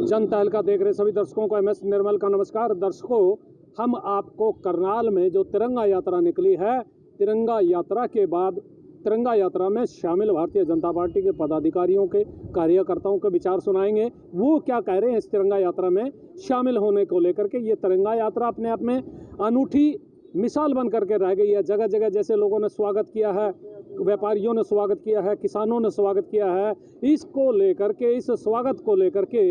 जनता का देख रहे सभी दर्शकों को MS निर्मल का नमस्कार। दर्शकों, हम आपको करनाल में जो तिरंगा यात्रा निकली है, तिरंगा यात्रा के बाद तिरंगा यात्रा में शामिल भारतीय जनता पार्टी के पदाधिकारियों के कार्यकर्ताओं के विचार सुनाएंगे। वो क्या कह रहे हैं इस तिरंगा यात्रा में शामिल होने को लेकर के। ये तिरंगा यात्रा अपने आप में अनूठी मिसाल बन करके रह गई है। जगह जगह जैसे लोगों ने स्वागत किया है, व्यापारियों ने स्वागत किया है, किसानों ने स्वागत किया है, इसको लेकर के, इस स्वागत को लेकर के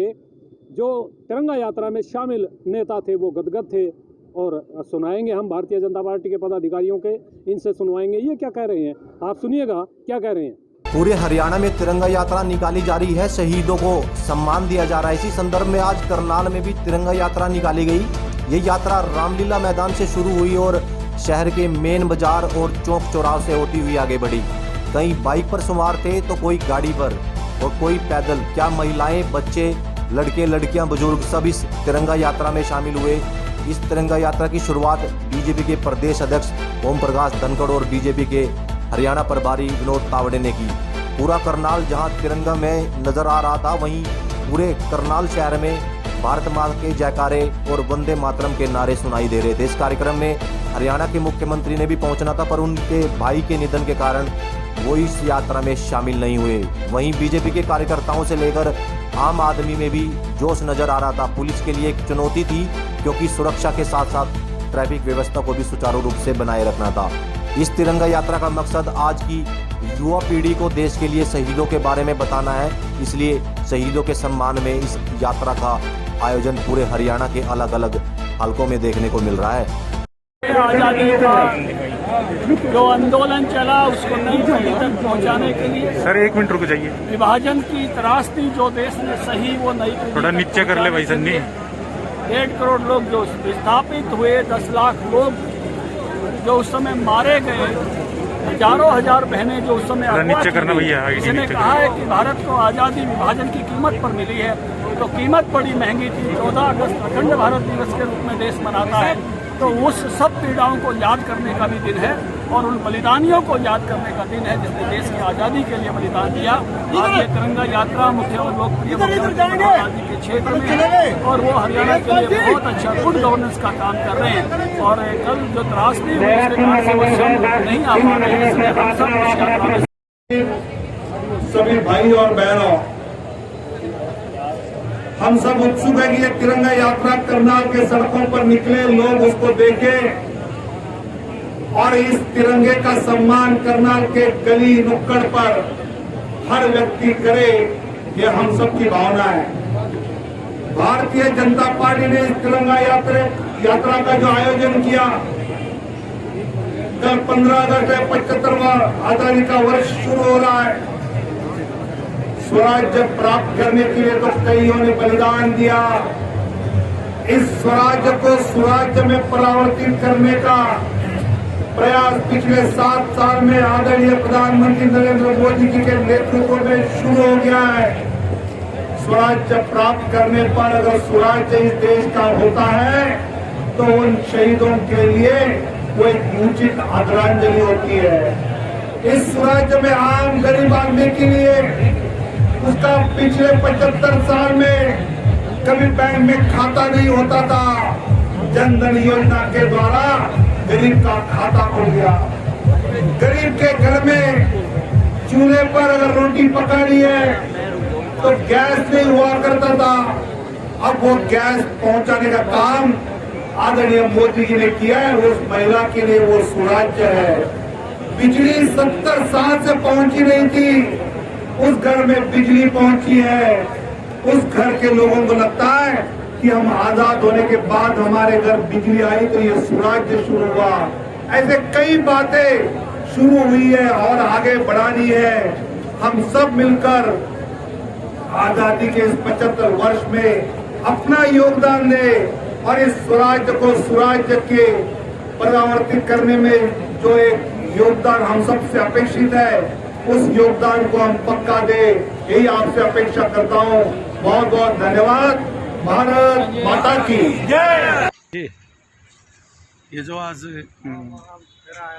जो तिरंगा यात्रा में शामिल नेता थे वो गदगद थे। और सुनाएंगे हम भारतीय जनता पार्टी के पदाधिकारियों के, इनसे सुनवाएंगे ये क्या कह रहे हैं, आप सुनिएगा क्या कह रहे हैं। पूरे हरियाणा में तिरंगा यात्रा निकाली जा रही है, शहीदों को सम्मान दिया जा रहा है। इसी संदर्भ में आज करनाल में भी तिरंगा यात्रा निकाली गई। ये यात्रा रामलीला मैदान से शुरू हुई और शहर के मेन बाजार और चौक चौराहे से होती हुई आगे बढ़ी। कई बाइक पर सवार थे तो कोई गाड़ी पर और कोई पैदल। क्या महिलाएं, बच्चे, लड़के, लड़कियां, बुजुर्ग सब इस तिरंगा यात्रा में शामिल हुए। इस तिरंगा यात्रा की शुरुआत बीजेपी के प्रदेश अध्यक्ष ओम प्रकाश धनखड़ और बीजेपी के हरियाणा प्रभारी विनोद तावड़े ने की। पूरा करनाल जहां तिरंगा में नजर आ रहा था, वहीं पूरे करनाल शहर में भारत माँ के जयकारे और वंदे मातरम के नारे सुनाई दे रहे थे। इस कार्यक्रम में हरियाणा के मुख्यमंत्री ने भी पहुंचना था, पर उनके भाई के निधन के कारण वो इस यात्रा में शामिल नहीं हुए। वहीं बीजेपी के कार्यकर्ताओं से लेकर आम आदमी में भी जोश नजर आ रहा था। पुलिस के लिए एक चुनौती थी, क्योंकि सुरक्षा के साथ साथ ट्रैफिक व्यवस्था को भी सुचारू रूप से बनाए रखना था। इस तिरंगा यात्रा का मकसद आज की युवा पीढ़ी को देश के लिए शहीदों के बारे में बताना है। इसलिए शहीदों के सम्मान में इस यात्रा का आयोजन पूरे हरियाणा के अलग अलग हलकों में देखने को मिल रहा है। आजादी का जो आंदोलन चला उसको नई पीढ़ी तक पहुंचाने के लिए, सर एक मिनट रुक जाइए, विभाजन की त्रासदी जो देश ने सही वो नई पीढ़ी थोड़ा नीचे कर ले भाई सन्नी। 1.5 करोड़ लोग जो विस्थापित हुए, 10 लाख लोग जो उस समय मारे गए, हजारों हजार बहनें जो उस समय नीचे करना भैया। इसने कहा है कि भारत को आजादी विभाजन की कीमत पर मिली है, तो कीमत बड़ी महंगी थी। 14 अगस्त अखंड भारत दिवस के रूप में देश मनाता है, तो उस सब पीड़ाओं को याद करने का भी दिन है और उन बलिदानियों को याद करने का दिन है जिसने देश की आज़ादी के लिए बलिदान दिया। आज ये तिरंगा यात्रा मुख्य और लोकप्रिय आज़ादी के क्षेत्र में है और वो हरियाणा के लिए बहुत अच्छा गुड गवर्नेंस का काम कर रहे हैं। और कल जो त्रासदी हुई उसके कारण समस्या नहीं आ पा रही है, इसलिए हम सब इस यात्रा में सभी भाई और बहनों, हम सब उत्सुक है कि ये तिरंगा यात्रा करनाल के सड़कों पर निकले, लोग उसको देखें और इस तिरंगे का सम्मान करनाल के गली नुक्कड़ पर हर व्यक्ति करे। ये हम सब की भावना है। भारतीय जनता पार्टी ने इस तिरंगा यात्रा का जो आयोजन किया, कल 15 अगस्त 75वां आजादी का वर्ष शुरू हो रहा है। स्वराज्य प्राप्त करने के लिए तो कईयों ने बलिदान दिया। इस स्वराज्य को सुराज्य में परिवर्तित करने का प्रयास पिछले 7 साल में आदरणीय प्रधानमंत्री नरेंद्र मोदी जी के नेतृत्व में शुरू हो गया है। स्वराज्य प्राप्त करने पर अगर स्वराज्य इस देश का होता है तो उन शहीदों के लिए वो एक उचित आदरांजलि होती है। इस स्वराज्य में आम गरीब आदमी के लिए उसका पिछले 75 साल में कभी बैंक में खाता नहीं होता था। जन धन योजना के द्वारा गरीब का खाता खुल गया। गरीब के घर में चूल्हे पर अगर रोटी पकानी है तो गैस नहीं हुआ करता था, अब वो गैस पहुंचाने का काम आदरणीय मोदी जी ने किया है। उस महिला के लिए वो स्वराज्य है। बिजली 70 साल से पहुंची नहीं थी, उस घर में बिजली पहुंची है। उस घर के लोगों को लगता है कि हम आजाद होने के बाद हमारे घर बिजली आई तो ये स्वराज्य शुरू हुआ। ऐसे कई बातें शुरू हुई है और आगे बढ़ानी है। हम सब मिलकर आजादी के इस 75 वर्ष में अपना योगदान दें और इस स्वराज्य को सुराज्य के परिवर्तित करने में जो एक योगदान हम सबसे अपेक्षित है, उस योगदान को हम पक्का दे, यही आपसे अपेक्षा करता हूँ। बहुत बहुत धन्यवाद। भारत माता की जय। ये जो आज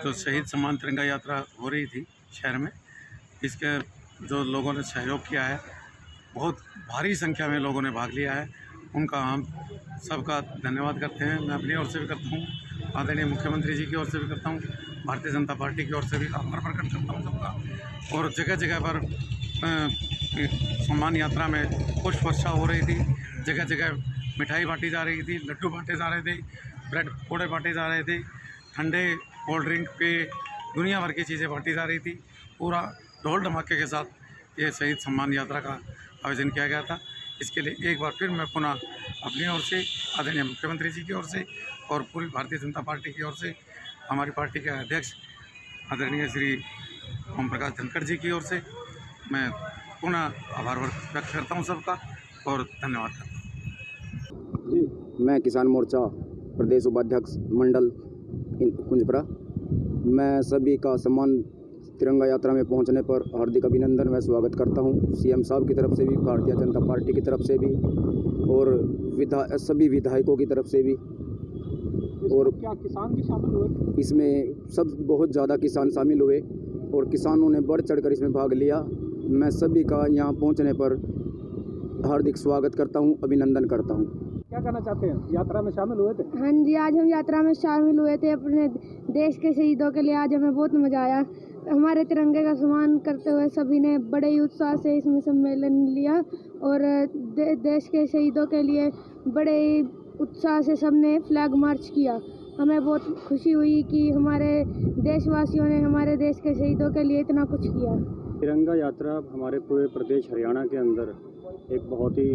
जो शहीद सम्मान तिरंगा यात्रा हो रही थी शहर में, इसके जो लोगों ने सहयोग किया है बहुत भारी संख्या में लोगों ने भाग लिया है, उनका हम सबका धन्यवाद करते हैं। मैं अपनी ओर से भी करता हूँ, आदरणीय मुख्यमंत्री जी की ओर से भी करता हूँ, भारतीय जनता पार्टी की ओर से भी आभार प्रकट करता हूँ सबका। और जगह जगह पर सम्मान यात्रा में पुष्प वर्षा हो रही थी, जगह जगह मिठाई बांटी जा रही थी, लड्डू बांटे जा रहे थे, ब्रेड पकौड़े बांटे जा रहे थे, ठंडे कोल्ड ड्रिंक पे दुनिया भर की चीज़ें बांटी जा रही थी। पूरा ढोल धमाके के साथ ये शहीद सम्मान यात्रा का आयोजन किया गया था। इसके लिए एक बार फिर मैं पुनः अपनी ओर से, आदरणीय मुख्यमंत्री जी की ओर से और पूरी भारतीय जनता पार्टी की ओर से, हमारी पार्टी के अध्यक्ष आदरणीय श्री ओम प्रकाश धनखड़ जी की ओर से मैं पुनः आभार व्यक्त करता हूँ सबका और धन्यवाद करता हूँ। मैं किसान मोर्चा प्रदेश उपाध्यक्ष मंडल कुंजपुरा, मैं सभी का सम्मान तिरंगा यात्रा में पहुंचने पर हार्दिक अभिनंदन व स्वागत करता हूं। सीएम साहब की तरफ से भी, भारतीय जनता पार्टी की तरफ से भी और सभी विधायकों की तरफ से भी। और क्या किसान भी शामिल हुए? इसमें सब बहुत ज़्यादा किसान शामिल हुए और किसानों ने बढ़ चढ़कर इसमें भाग लिया। मैं सभी का यहाँ पहुँचने पर हार्दिक स्वागत करता हूँ, अभिनंदन करता हूँ। क्या कहना चाहते हैं? यात्रा में शामिल हुए थे? हाँ जी, आज हम यात्रा में शामिल हुए थे अपने देश के शहीदों के लिए। आज हमें बहुत मज़ा आया। हमारे तिरंगे का सम्मान करते हुए सभी ने बड़े ही उत्साह से इसमें सम्मेलन लिया और देश के शहीदों के लिए बड़े ही उत्साह से सबने फ्लैग मार्च किया। हमें बहुत खुशी हुई कि हमारे देशवासियों ने हमारे देश के शहीदों के लिए इतना कुछ किया। तिरंगा यात्रा हमारे पूरे प्रदेश हरियाणा के अंदर एक बहुत ही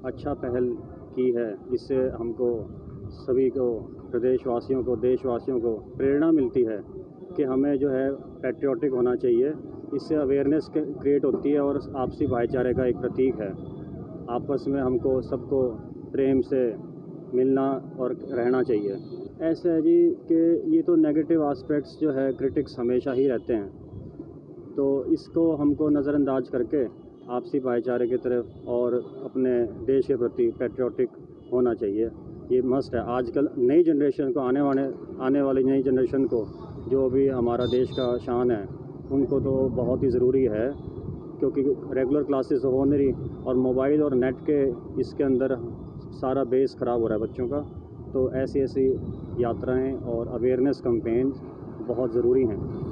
अच्छा पहल की है। इससे हमको सभी को, प्रदेशवासियों को, देशवासियों को प्रेरणा मिलती है कि हमें जो है पैट्रियोटिक होना चाहिए। इससे अवेयरनेस क्रिएट होती है और आपसी भाईचारे का एक प्रतीक है। आपस में हमको सबको प्रेम से मिलना और रहना चाहिए। ऐसे है जी कि ये तो नेगेटिव एस्पेक्ट्स जो है, क्रिटिक्स हमेशा ही रहते हैं, तो इसको हमको नज़रअंदाज करके आपसी भाईचारे की तरफ और अपने देश के प्रति पैट्रियोटिक होना चाहिए। ये मस्ट है। आजकल नई जनरेशन को, आने वाली नई जनरेशन को, जो भी हमारा देश का शान है, उनको तो बहुत ही ज़रूरी है, क्योंकि रेगुलर क्लासेस हो नहीं रही और मोबाइल और नेट के इसके अंदर सारा बेस ख़राब हो रहा है बच्चों का। तो ऐसी यात्राएं और अवेयरनेस कैंपेन्स बहुत ज़रूरी हैं।